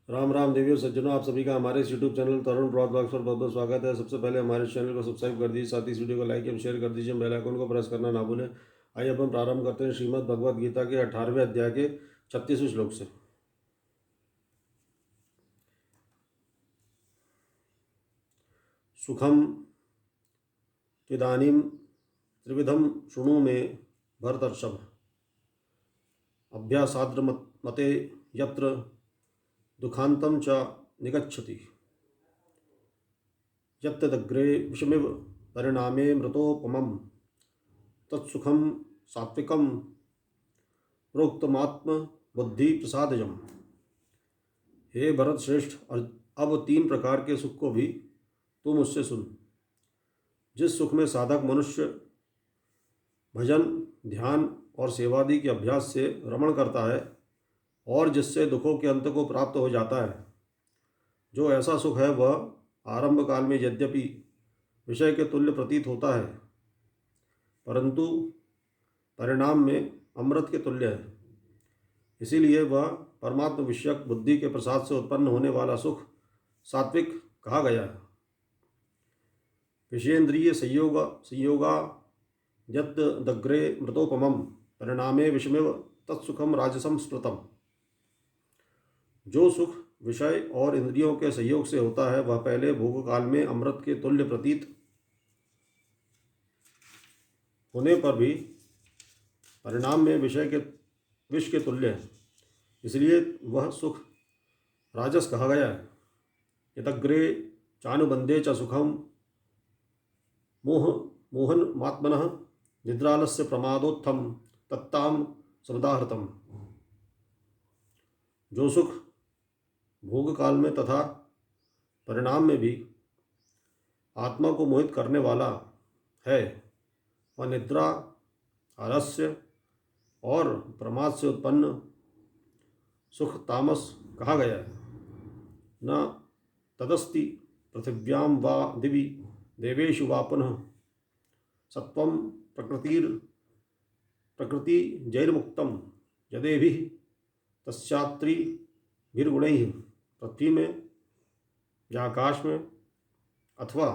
राम राम देवियों सज्जनों, आप सभी का हमारे इस यूट्यूब चैनल तरुण ब्रॉड ब्लॉग्स पर बहुत बहुत स्वागत है। सबसे पहले हमारे चैनल को सब्सक्राइब कर दीजिए, साथ ही इस वीडियो को लाइक एवं शेयर कर दीजिए, बेल आइकन को प्रेस करना ना भूलें। आइए अब हम प्रारंभ करते हैं श्रीमद् भगवद गीता के 18वें अध्याय के 36वें श्लोक से। सुखम त्विदानीं त्रिविधम शृणु मे भरतर्षभ, अभ्यासाद्र मते यत्र दुखांतं च निगच्छति, यत्तदग्रे विषमिव परिणामे मृतोपमं तत्सुखम सात्विकम प्रोक्तमात्म बुद्धि प्रसादजम। हे भरत श्रेष्ठ, अब 3 प्रकार के सुख को भी तू मुझसे सुन। जिस सुख में साधक मनुष्य भजन, ध्यान और सेवादि के अभ्यास से रमण करता है और जिससे दुखों के अंत को प्राप्त हो जाता है, जो ऐसा सुख है वह आरंभ काल में यद्यपि विषय के तुल्य प्रतीत होता है, परंतु परिणाम में अमृत के तुल्य है। इसीलिए वह परमात्म विषयक बुद्धि के प्रसाद से उत्पन्न होने वाला सुख सात्विक कहा गया है। विषयेंद्रिय संयोगा यत् दग्रे मृतोपमं परिणामे विषमेव तत्सुखम राजसम स्मृतम। जो सुख विषय और इंद्रियों के संयोग से होता है वह पहले भोग काल में अमृत के तुल्य प्रतीत होने पर भी परिणाम में विष के तुल्य है, इसलिए वह सुख राजस कहा गया है। यदग्रे चानुबंधे च सुखम मोहनमात्मनः निद्रालस्य प्रमादोत्थम तत्ताम समुदाहृतम। जो सुख भोग काल में तथा परिणाम में भी आत्मा को मोहित करने वाला है वह निद्रा, आलस्य और प्रमाद से उत्पन्न सुख तामस कहा गया है। न तदस्ति पृथिव्यां वा दिवि देवेषु वा पुनः सत्वं प्रकृति जैर्मुक्तं यदेभिः तस्यात्रिभिर्गुणैः। पृथ्वी में या आकाश में अथवा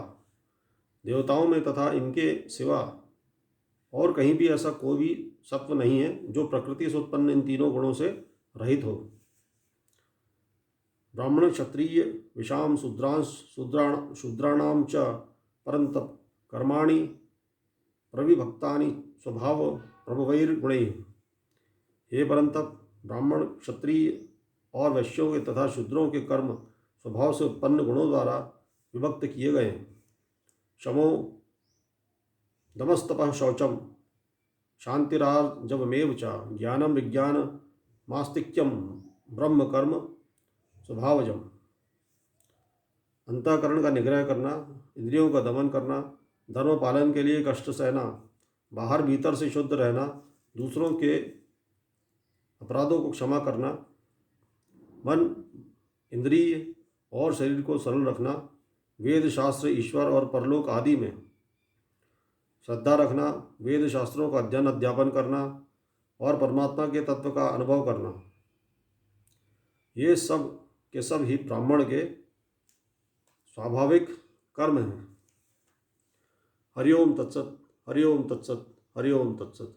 देवताओं में तथा इनके सिवा और कहीं भी ऐसा कोई भी सत्व नहीं है जो प्रकृति से उत्पन्न इन तीनों गुणों से रहित हो। ब्राह्मण क्षत्रिय विषाम शूद्राणाम च परंतप कर्माणि प्रविभक्तानि स्वभाव प्रभवैर्गुणैः। हे परंतप, ब्राह्मण, क्षत्रिय और वैश्यों के तथा शूद्रों के कर्म स्वभाव से उत्पन्न गुणों द्वारा विभक्त किए गए हैं। शमो दमस्तपः शौचम शांतिरार्जवमेव च ज्ञानम विज्ञान मास्तिक्यम ब्रह्म कर्म स्वभावजम। अंतःकरण का निग्रह करना, इंद्रियों का दमन करना, धर्म पालन के लिए कष्ट सहना, बाहर भीतर से शुद्ध रहना, दूसरों के अपराधों को क्षमा करना, मन, इंद्रिय और शरीर को सरल रखना, वेद शास्त्र, ईश्वर और परलोक आदि में श्रद्धा रखना, वेद शास्त्रों का अध्ययन अध्यापन करना और परमात्मा के तत्व का अनुभव करना, ये सब के सब ही ब्राह्मण के स्वाभाविक कर्म हैं। हरिओम तत्सत, हरिओम तत्सत, हरिओम तत्सत।